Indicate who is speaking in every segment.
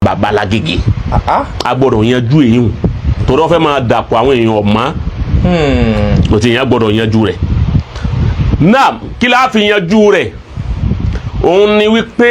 Speaker 1: Babalágége a gbọ́dọ̀ yanjú èyí torí wọ́n fẹ́ máa dàpọ̀ àwọn èèyàn ọ̀mọ́ kò tí èèyàn gbọ́dọ̀ yanjú rẹ̀ náà kí la fi yanjú rẹ̀ òun ni wípé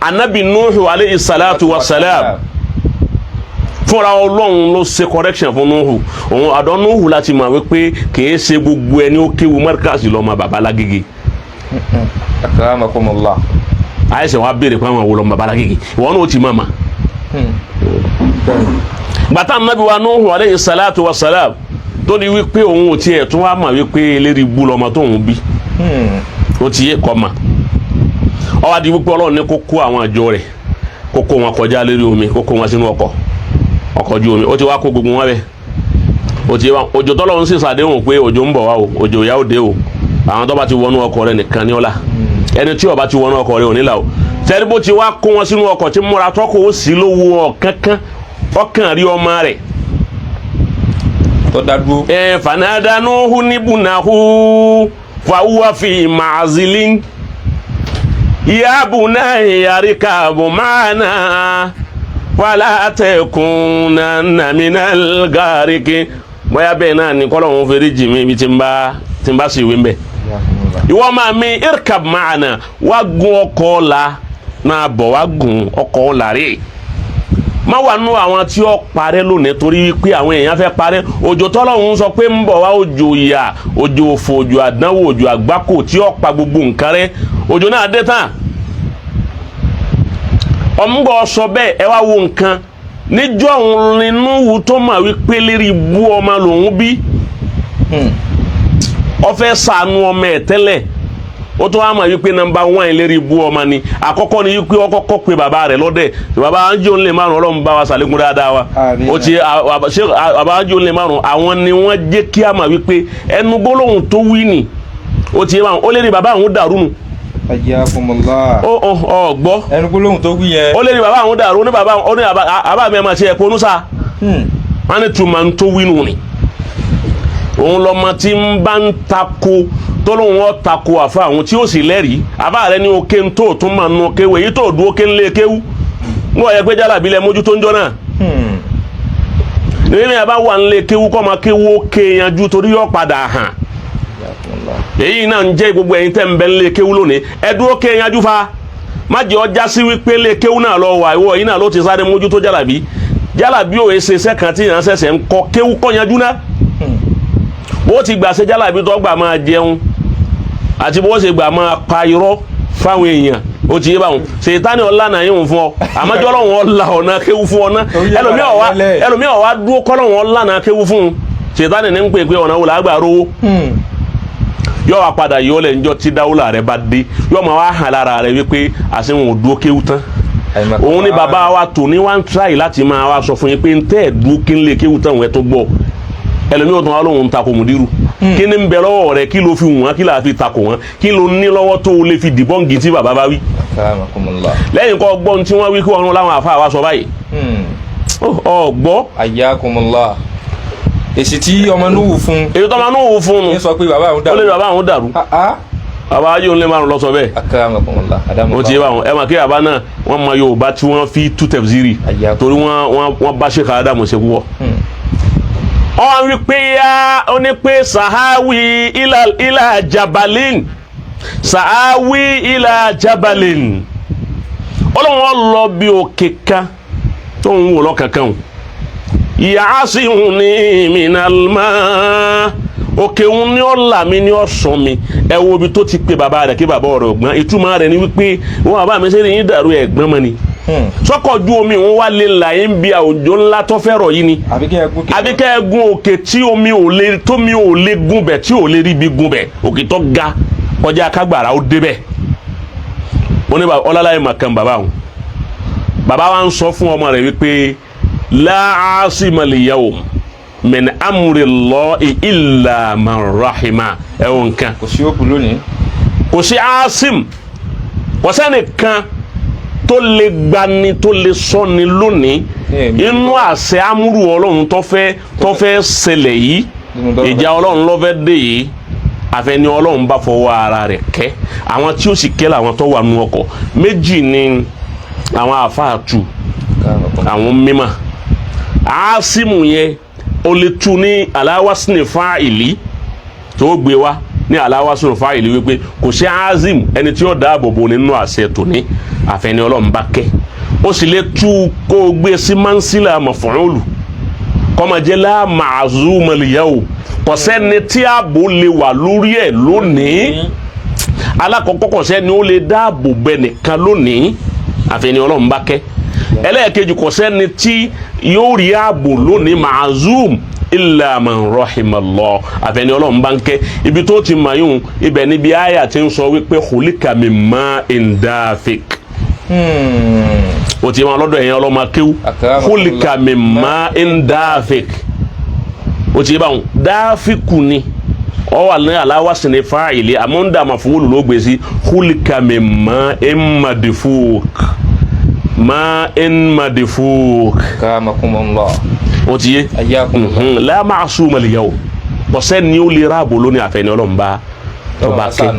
Speaker 1: anabi Nuhu alayhi salatu wa salam fúnra Ọlọ́run ló ṣe correction fún Nuhu òun àdán Nuhu láti mọ̀ wípé kìí ṣe gbogbo ẹni ó kéwu mọ́ríkàsì lọ́mọ Babalágége.
Speaker 2: akramakumullah.
Speaker 1: àìsàn wa béèrè pé àwọn wo lọ́mọ Babalágége ìwọ náà ó ti mọ̀ mà. gbàtà anabi wa Nuhu alayhi salatu wa salam tó ní wípé òun ò tiẹ̀ tún wá mọ̀ wípé eléri bú lọ́mọ tó ń bí ó ti yé kọ́ mà ó wá di wípé Ọlọ́run ní kó kó àwọn àjọ rẹ̀ kó kó wọn kọjá lérí omi kó kó wọn sínú ọkọ̀ ojú omi ó ti wá kó gbogbo wọn bẹ́ẹ̀ ó ti wá òjò tọ́lọ́run sì ṣàdéhùn pé òjò ń bọ̀ wá o òjò ìyá òde o àwọn tó bá ti wọnú ọkọ̀ rẹ̀ nìkan ní ọ̀la ẹni tí ó bá ti wọnú ọkọ̀ rẹ̀ ò nílà o tẹ́lẹ̀ bó ti wá kó wọn sínú ọkọ̀ tí múra tọ́kọ̀ ó sì lówó ọ̀kánkán ọkàn rí ọmọ rẹ̀
Speaker 2: tó dádúró.
Speaker 1: fanada Nuhu nibunahu fàwùwà fi màzilin ya bunayya yarkabu ma'ana wala takunanna minal ghariki bóyá bẹ́ẹ̀ náà ní kọ́lọ́hún fèrè jì mí ibi tí n bá sì wí mbẹ́. ìwọ máa mi irkab ma'ana wá gun ọkọ̀ la máa bọ̀ wá gun ọkọ̀ la rè má wà nù àwọn tí ó parẹ́ lónìí torí pé àwọn èèyàn fẹ́ parẹ́ òjò tọ́lọ́hún sọ pé ń bọ̀ wá òjò ìyà òjò òfò òjò àdánwò òjò àgbákò tí ó pa gbogbo nǹkan rẹ́ òjò náà dé tán ọmọgbọ sọ bẹ́ẹ̀ ẹ wá wo nǹkan níjọ́ òun nínú wù tó mà wípé lérí bú ọmọ lòun bí ó fẹ́ ṣàánú ọmọ ẹ̀ tẹ́lẹ̀ ó tún wá mà wípé nọ́mbà 1 lérí bú ọmọ ni àkọ́kọ́ ni wípé ó kọ́kọ́ pé bàbá rẹ̀ lọ́dẹ̀ bàbá anjó ńlẹ̀ márùn Ọlọ́run bá wa ṣàlékún dáadáa wa ó ti bàbá anjó ńlẹ̀ márùn àwọn ni wọ́n jẹ́ kí a mà wípé ẹnu gbólóhùn tó wí ni ó ti ó lérí bàbá àwọn dàrú nù.
Speaker 2: Ayakumullah.
Speaker 1: Ọ gbọ́.
Speaker 2: ẹnu gbólóhùn tó wí yẹn.
Speaker 1: ó lé ní bàbá àwọn dàrú ní bàbá ó ní àbá mi ẹ̀ máa ṣe ẹ̀kọ́ onúsà. wọ́n ní tuma ń tó wínú ni. òun lọ́mọ tí ń bá ń tako tó lóun ọ́ tako àfa àwọn tí ó sì lẹ́rìí àbá rẹ ní oké ń tó tún máa nu kéwù èyí tó dúró ké ń lé kéwù. ń wọ̀ yẹ pé jálàbí lẹ mójú tó ń jọ náà. nínú yàrá wà ń lé kéwù kọ́ máa kéwù ó ké yanjú torí yọ padà hàn. èyí náà ń jẹ́ gbogbo ẹ̀yin tẹ́ ń bẹ ń lé kéwú lónìí ẹ dúró kéyanjú fa má jẹ́ ọjà sí wípé lé kéwú náà lọ wà ìwọ yìí náà ló ti sáré mójú tó jálàbí ò èsè sẹ́kàn tí ìyàn ṣẹ̀ṣẹ̀ ń kọ kéwú kọ́ yanjú náà bó ti gbà ṣe jálàbí tó gbà máa jẹun àti bó ṣe gbà máa pa irọ́ fáwọn èèyàn ó ti yé báwọn ṣètánì ọ̀lànà yìí ń fún ọ àmọ́jọ́ lọ́wọ́ ọ̀la ọ̀nà kéwú fún ọ náà ẹlòmíọ̀ wá dúró kọ́ lọ́wọ́ ọ̀lànà kéwú fún un ṣètánì ní ń pè pé ọ̀nà wò lágbà rówó yóò wá padà yóò lẹ̀ njọ́ tí dáwọ́lá rẹ̀ bá dé yóò máa wá hàn lára rẹ̀ wípé àṣehùn òdúró kéwú tán òun ni bàbá wa tò ní wá ń tíráì láti máa wá sọ fún yín pé ń tẹ́ ẹ̀ dúró kí ń lè kéwú tán òun ẹ̀ tó gbọ́ ẹlòmíràn tó wá lóun ń takò mùdírù kí ni ń bẹ lọ́wọ́ rẹ̀ kí ló fi wọ́n kí là fi takò wọ́n kí ló ní lọ́wọ́ tó lè fi dìbọ́ǹgì tí bàbá bá wí. lẹ́yìn kọ́ gbọ́n tí wọ́n wí kí wọ́n láwọn àfa wa sọ báyìí gbọ́.
Speaker 2: Ayakumullah. èsì tí ọmọ Nuhu fún.
Speaker 1: èyí tó ọmọ Nuhu fún un.
Speaker 2: ní sọ pé bàbá àwọn dàrú.
Speaker 1: ó lè bàbá àwọn dàrú. bàbá ayé òun lè márùn lọ sọ bẹ́ẹ̀.
Speaker 2: Akramakumullah.
Speaker 1: ó ti yé báwọn ẹ mà kí bàbá náà wọ́n mọ Yorùbá tí wọ́n fi tú tẹ̀fsírì torí wọ́n bá Sheikh Adamu ṣe púpọ̀. wọ́n rí pé ó ní pé sàháwì ilà jabalin sàháwì ilà jabalin ọlọ́wọ́n lọ bí òkè kan tó ń wò lọ́kànkàn ya'asihuni minal ma òkè òun ni ó là mí ni ó sọ mi ẹ wo ibi tó ti pe bàbá rẹ̀ kí bàbá rẹ̀ ọ̀gbọ́n ìtumọ̀ rẹ̀ ni wípé wọn bàbá mi sẹ́ni yín dàrú ẹ̀gbọ́n mọ́ ni sọ́kọ̀ ju omi òun wá lè là yín bí àwùjọ ńlá tó fẹ́ rọ̀ yìí ni àbí kẹ́ ẹ gun òkè tí omi ò lè gun bẹ̀ tí ò lè rí bí gun bẹ̀ òkè tó ga kọjá kágbàrá ó débẹ̀ wọn ní ọlọ́láyé màkàn bàbá wọn bàbá wa ń sọ fún ọmọ rẹ̀ wípé la asima al-yawm min amri Allahi illa man rahima ẹ̀wọ̀n kan
Speaker 2: kò sí òkú lónìí
Speaker 1: kò sí asim kò sẹ́nìkan tó lè gbani tó lè sọ́ni lónìí inú àṣẹ amúrù ọlọ́run tó fẹ́ ṣẹlẹ̀ yìí ìjà ọlọ́run ló fẹ́ dé yìí àfẹni ọlọ́run bá fọwọ́ ara rẹ̀ kẹ́ àwọn tí ó sì kẹ́ làwọn tó wà nú ọkọ̀ méjì ni àwọn àfáàtù àwọn mímọ́ Asimu yẹn o lè tu ní aláwásínì fáìlì tó gbé wá ní aláwásínì fáìlì wípé kò sí Azim ẹni tí ó dáàbò bò nínú àṣẹ tòní àfẹni Ọlọ́run bá kẹ́ ó sì lè tu kó o gbé sí mansila maf'ulu kọ́mọ̀jẹ́ la ma'zuma al-yawm kò sẹ́ni tí ààbò lè wà lórí ẹ̀ lónìí alákọ̀ọ́kọ́ kò sẹ́ni ó lè dáàbò bẹ nìkan lónìí àfẹni Ọlọ́run bá kẹ́ ẹlẹ́ẹ̀kejì kò sẹ́ni tí yóò rí ààbò lónìí ma'zum illa man rahimallah àfẹni Ọlọ́run bá ń kẹ́ ibi tó ti mà yún ibẹ̀ níbi àyà tí ń sọ wípé khuliqa min ma'in dafiq o ti ma lọ́dọ̀ ẹ̀yìn ọlọ́mọ kéwú khuliqa min ma'in dafiq o ti bá wọn dáfíkù ni ọ wà ní aláwàsí ní fáìlì àmọ́ndà maf'ul ló gbé sí khuliqa min ma'in madfuq ma'in madfuq
Speaker 2: karamakumullah
Speaker 1: o ti yé la ma'suma al-yawm bọ́sẹ̀ ni ó lè ráàbò lónìí àfẹ́ni Ọlọ́run bá tó bá kẹ́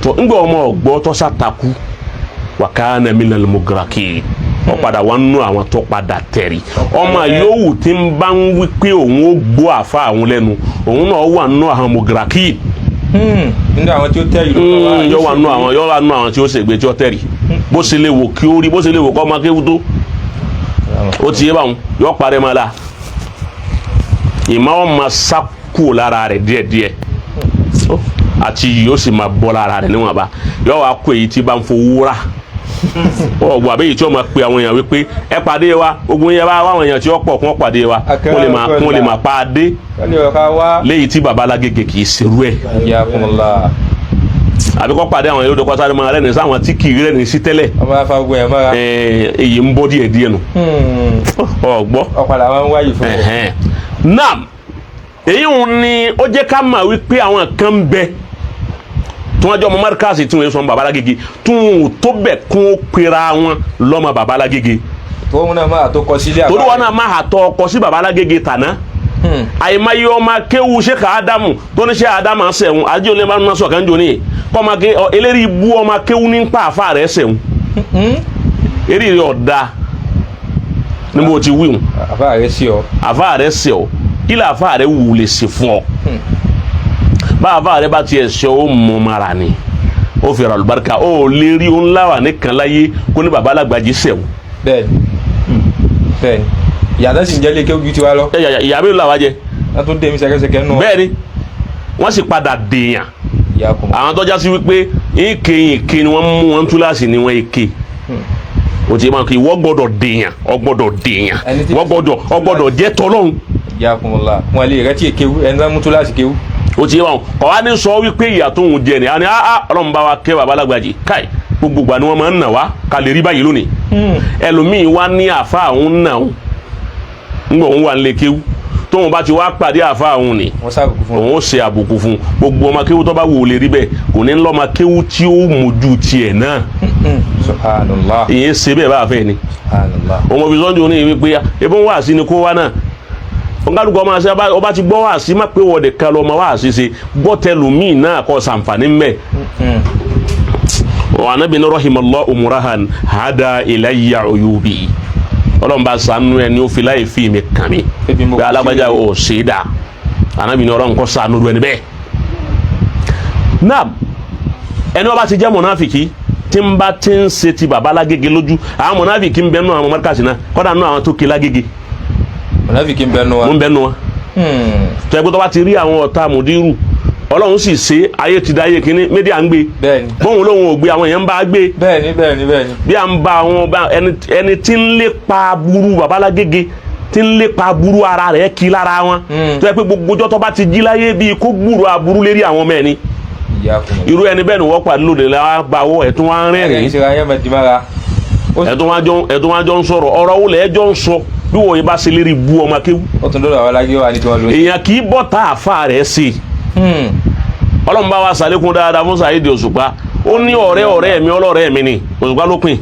Speaker 1: tó ń gbọ́ ọmọ ọ̀gbọ́ tó sàtakú wa kana minal mugrakin ó padà wà nínú àwọn tó padà tẹ̀rí ọmọ yòówù tí ń bá ń wí pé òun ó gbọ́ àfa àwọn lẹ́nu òun náà wà nínú àwọn mugrakin
Speaker 2: nínú àwọn tí ó tẹ̀rí
Speaker 1: yóò wà nínú àwọn tí ó ṣègbè tí ó tẹ̀rí bó ṣe lè wò kí ó rí bó ṣe lè wò kọ́ ọmọ kéwú tó ó ti yé báwọn yóò parẹ́ máa la ìmọ̀ ọmọ sákò lára rẹ̀ díẹ̀díẹ̀ àti yóò sì máa bọ́ lára rẹ̀ níwọ̀nba yóò wá kó èyí tí bá ń fowó rà ọgbà bẹ́ẹ̀ tí ó máa pe àwọn èèyàn wípé ẹ pàdé wa ogun yẹn bá àwọn èèyàn tí ó pọ̀ kún pàdé wa wọ́n lè máa pa á dé léyìí tí baba alágége kì í ṣerú ẹ̀ àbí kọ́ pàdé àwọn yòódò kọ́sáré máa rẹ́ni sáwọn tí kì í rẹ́ni sí tẹ́lẹ̀ èyí ń bọ́ díẹ̀díẹ̀ nù ọgbọ́ nam èyí ni ó jẹ́ ká mà wípé àwọn kan ń bẹ tí wọ́n jọ ọmọ márkàsì tí wọ́n sọ baba alágége tí wọ́n tó bẹ̀ kún ó pera wọn lọ́mọ baba alágége
Speaker 2: torí wọn náà máa
Speaker 1: àtọ́ ọkọ sí baba alágége tàná àyèmáyé ọmọ kéwu Sheikh Adamu tó ní Sheikh Adamu sẹ̀wọ̀n àjẹ́ olè máa ń sọ kàn jò ní kọ́ ọmọ ké eléyìí bú ọmọ kéwu ní pa àfa rẹ̀ sẹ̀wọ̀n eré rẹ̀ ọ̀dà ní bó ti wíwùn àfa rẹ̀ sẹ̀ ọ́ ilé àfa rẹ̀ wù lè ṣe fún ọ bá àfa rẹ̀ bá tiẹ̀ ṣe ó mọ mara ni ó fi ra àlùbáríkà ó lè rí ó ńlá wà nìkan láyé kó ní baba alágbàjì sẹ̀wọ̀n.
Speaker 2: bẹ́ẹ̀ni yàtọ̀ sì ń jẹ́ lé kéwù ju tiwa lọ.
Speaker 1: ìyá mi ló làwọn jẹ.
Speaker 2: wọ́n tún dé mi sẹ́kẹ́sẹ́kẹ́ nù.
Speaker 1: bẹ́ẹ̀ni wọ́n sì padà dèèyàn àwọn tọ́já sí wípé ìké ni wọ́n mú wọn túláàsì ni wọ́n èké o ti máa kí wọ́n gbọ́dọ̀ dèèyàn wọ́n gbọ́dọ̀ jẹ́ tọ́lọ́hún.
Speaker 2: yakunla wọn lè rẹ tí èké ẹni bá mú túláàsì kéwù.
Speaker 1: o ti wọn kọ́ wá ní sọ wípé ìyà tó ń jẹ ni àní ọlọ́run bá wa kẹ́ baba alágbàjì káì gbogbo ìgbà ni wọ́n máa ń nà wá ká lè rí báyìí lónìí ẹlòmíì wá ní àfa àwọn nà ó ńgbà òun wà nílé kéwú tóun bá ti wá pàdé àfa àwọn ni òun ó ṣe àbùkù fún gbogbo ọmọ kéwú tó bá wò lè rí bẹ́ẹ̀ kò ní lọ́mọ kéwú tí ó mójú tiẹ̀ náà ìyẹn ṣe bẹ́ẹ̀ bá fẹ́ ni ọmọ bí sọ́njú ní wípé ebí wọ́n wà sí ni kó wá náà ọ̀gálùkọ́ máa ṣe ọba ti gbọ́ wá sí má pé wọ́ọ̀dẹ̀ kan lọ́mọ wá sí ṣe gbọ́ tẹlùmíì náà kọ́ sàǹfààní mẹ́ Ànábì ní rahimallahu umrahan hada ilayya uyubi Ọlọ́run bá ṣàánú ẹni ó fi láì fi mi kàn mí bí alágbájá ò ṣe é dà Ànábì ní Ọlọ́run kó ṣàánú ẹni bẹ́ẹ̀. náà ẹni wọ́n bá ti jẹ́ mọ̀náfìkì tí ń bá ti ń ṣe ti bàbá lágége lójú àwọn mọ̀náfìkì ń bẹ nù àwọn mọ́ríkàsì náà kọ́dà nù àwọn tó ké lágége.
Speaker 2: mọ̀náfìkì ń bẹ nù wa.
Speaker 1: ń bẹ nù wa. tó ẹgbẹ́ tó bá ti rí àwọn ọ̀tá mùdírù Ọlọ́run sì ṣe ayé ti da ayé kínní mídíà ń gbé bóun lóun ò gbé àwọn èèyàn ń bá gbé
Speaker 2: bẹ́ẹ̀ni
Speaker 1: bí à ń bá àwọn ẹni tí ń lépa burú babalágége tí ń lépa burú ara rẹ̀ kí lára wọn tó yẹ pé gbogbo ọjọ́ tó bá ti jí láyé bíi kó gbúrò aburú lérí àwọn mẹ́ni irú ẹni bẹ́ẹ̀ ni wọ́n pàdé lóde la bá wọ ẹ̀tún wá ń rẹ́rìn ẹ̀tún wá jọ ń sọ̀rọ̀ ọ̀rọ̀ wo lẹ̀ ẹjọ́ ń sọ bí wọ́n yẹn bá ṣe lérí bu ọmọ kéwú èèyàn kì í bọ́ tá àfa rẹ̀ sí Ọlọ́run bá wa sàlékún dáadáa fún Saheed Òṣùpá ó ní ọ̀rẹ́ mi ọlọ́rẹ́ mi ni Òṣùpá ló pin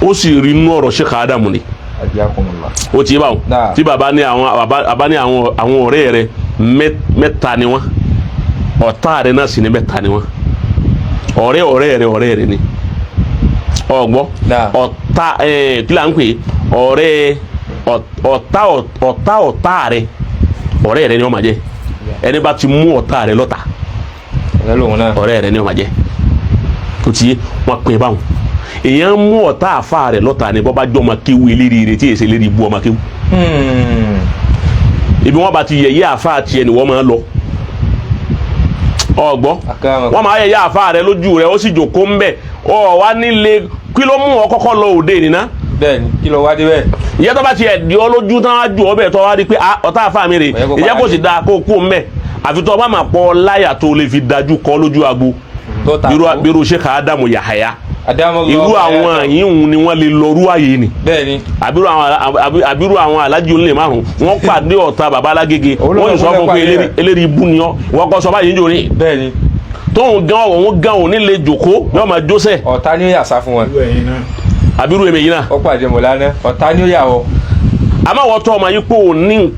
Speaker 1: ó sì rí inú ọ̀rọ̀ Sheikh Adamu ni ó ti yé báwọn tí bàbá ní àwọn ọ̀rẹ́ rẹ̀ mẹ́ta ni wọ́n ọ̀tá rẹ̀ náà sì ní mẹ́ta ni wọ́n ọ̀rẹ́ rẹ̀ ni ọgbọ́ ọ̀tá kí là ń pè ọ̀rẹ́ ọ̀tá rẹ ọ̀rẹ́ rẹ ni ó máa jẹ́ ẹni bá ti mú ọ̀tá rẹ lọ́tà ọ̀rẹ́ rẹ ni ó máa jẹ́ tó ti yé wọn pin báwọn èèyàn mú ọ̀tá àfa rẹ lọ́tà ni bọ́ bá jọ ọmọ kéwu eléri rẹ tí èsè eléri bú ọmọ kéwu ibi wọn bá ti yẹ̀yẹ́ àfa tiẹ̀ ni wọ́n máa lọ ọgbọ́ wọ́n máa yẹ̀yẹ́ àfa rẹ lójú rẹ ó sì jòkó ń bẹ̀ ọ wá nílé kí ló mú ọ kọ́kọ́ lọ òde nìna.
Speaker 2: bẹ́ẹ̀ni kí ló wá dé bẹ́ẹ̀.
Speaker 1: ìyá tó bá tiẹ̀ di ọ lójú tán á ju ọbẹ̀ tó wá rí pé ọ̀tá àfa mi rè ìyá kò sì da kó kú mbẹ́ àfi tó bá máa pọ̀ láyà tó lè fi dájú kọ́ lójú agbo bírú Sheikh Adamu Yahaya irú àwọn yìí ni wọ́n lè lọ́rú àyè ni.
Speaker 2: bẹ́ẹ̀ni.
Speaker 1: àbírú àwọn alájí olè márùn wọ́n pàdé ọ̀tá baba Alágége wọ́n sọ fún pé eléri ibú ni ọ́ wọ́n kọ́ sọ báyìí ń jò ní.
Speaker 2: bẹ́ẹ̀ni.
Speaker 1: tóun gan òun gan òun nílé jòkó yóò máa jósẹ̀.
Speaker 2: ọ̀tá ni ó yà sá fún wọn.
Speaker 1: àbírú èmi yìí náà.
Speaker 2: ó pàdé mọ̀lánà ọ̀tá ni ó yà wọ.
Speaker 1: àmọ́ wọ́n tọ́ ọmọ yìí pé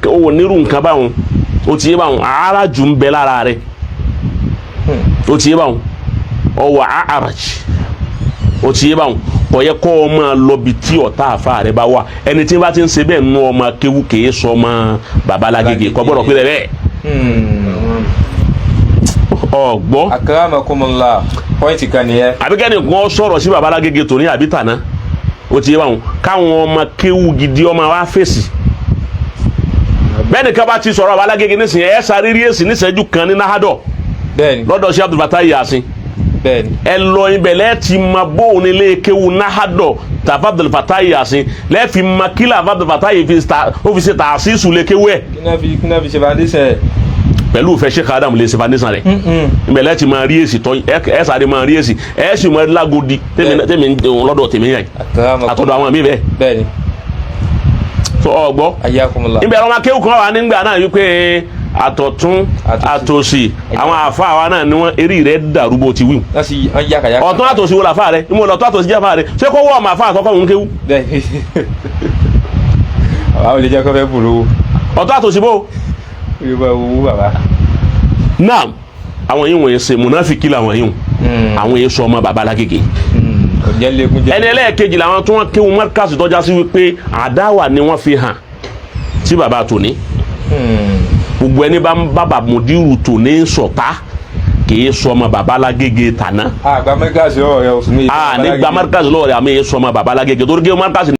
Speaker 1: òun nírú nǹkan báwọn ó ti yé báwọn ara jù ń bẹ lára rẹ̀ ó ti yé báwọn ọwọ́ àràjì ó ti yé báwọn ọ̀yẹ́ kọ́ ọ máa lọ bí tí ọ̀tá àfa rẹ̀ bá wà ẹni tí bá ti ń ṣe bẹ́ẹ̀ nú ọmọ kéwú kèé sọ ọmọ baba Alágége kọ́ gbọ́dọ̀ pé bẹ́ẹ̀ ọgbọ́.
Speaker 2: akramakumullah pọ́ìntì kan nìyẹn.
Speaker 1: àbíkẹ́ni kan sọ̀rọ̀ sí baba Alágége tòní àbí tàná ó ti yé báwọn káwọn ọmọ kéwú gidi ọmọ wa fèsì bẹ́ẹ̀ nìkan bá ti sọ̀rọ̀ baba Alágége nísìnyí ẹ̀ sáré rí èsì níṣẹ́jú kan ní nahadọ̀ lọ́dọ̀ sí Abdul Fatai Yasin ẹ lọ ibẹ̀ lẹ́ẹ̀tì ma bóun nílé kéwu nahadọ̀ tàfà Abdul Fatai Yasin lẹ́ẹ̀fì ma kílà Abdul Fatai ó fi ṣe tàṣíṣù lé kéwu ẹ̀.
Speaker 2: kí náà fi ṣe foundation.
Speaker 1: pẹ̀lú ìfẹ́ Sheikh Adamu lè ṣe foundation rẹ̀ ibẹ̀ lẹ́ẹ̀tì ma rí èsì tọ́ ẹ sáré ma rí èsì ẹ sì ma lágodi tèmi lọ́dọ̀ tèmi yàn àtọ̀dọ̀ àwọn mi bẹ́ẹ̀. so ọgbọ́ ibẹ̀ ọmọ kéwu kan wà nígbà náà yí pé àtọ̀tún àtòsì àwọn àfa àwa náà ni wọ́n eré rẹ̀ dàrú bó ti wí. ọ̀tún àtòsì wo làfa rẹ̀ ìmọ̀ ọ̀tún àtòsì jẹ́ àfa rẹ̀ ṣé kó wọ́ ọmọ àfa àtọ́kọ́ òun kéwú.
Speaker 2: àwọn olè jẹ́ kó fẹ́ bùrù.
Speaker 1: ọ̀tún àtòsì bó. náà àwọn yìí wọ̀nyí ṣe múnáfìkì làwọn yìí àwọn yìí sọ ọmọ baba Alágége. ẹni ẹlẹ́ẹ̀kejì làwọn tí wọ́n kéwú mọ́kàsì tọ́já sí wípé àdáwà ni wọ́n fi hàn sí baba tòní gbogbo ẹni bá ń bàbà mùdírù tò ní sọ̀tá kìí sọmọ baba Alágége tàná.
Speaker 2: àgbà mẹ́kàsì lọ́wọ́ rẹ̀ òfin mi.
Speaker 1: nígbà mẹ́kàsì lọ́wọ́ rẹ̀ àmì sọmọ baba Alágége torí gé mẹ́kàsì.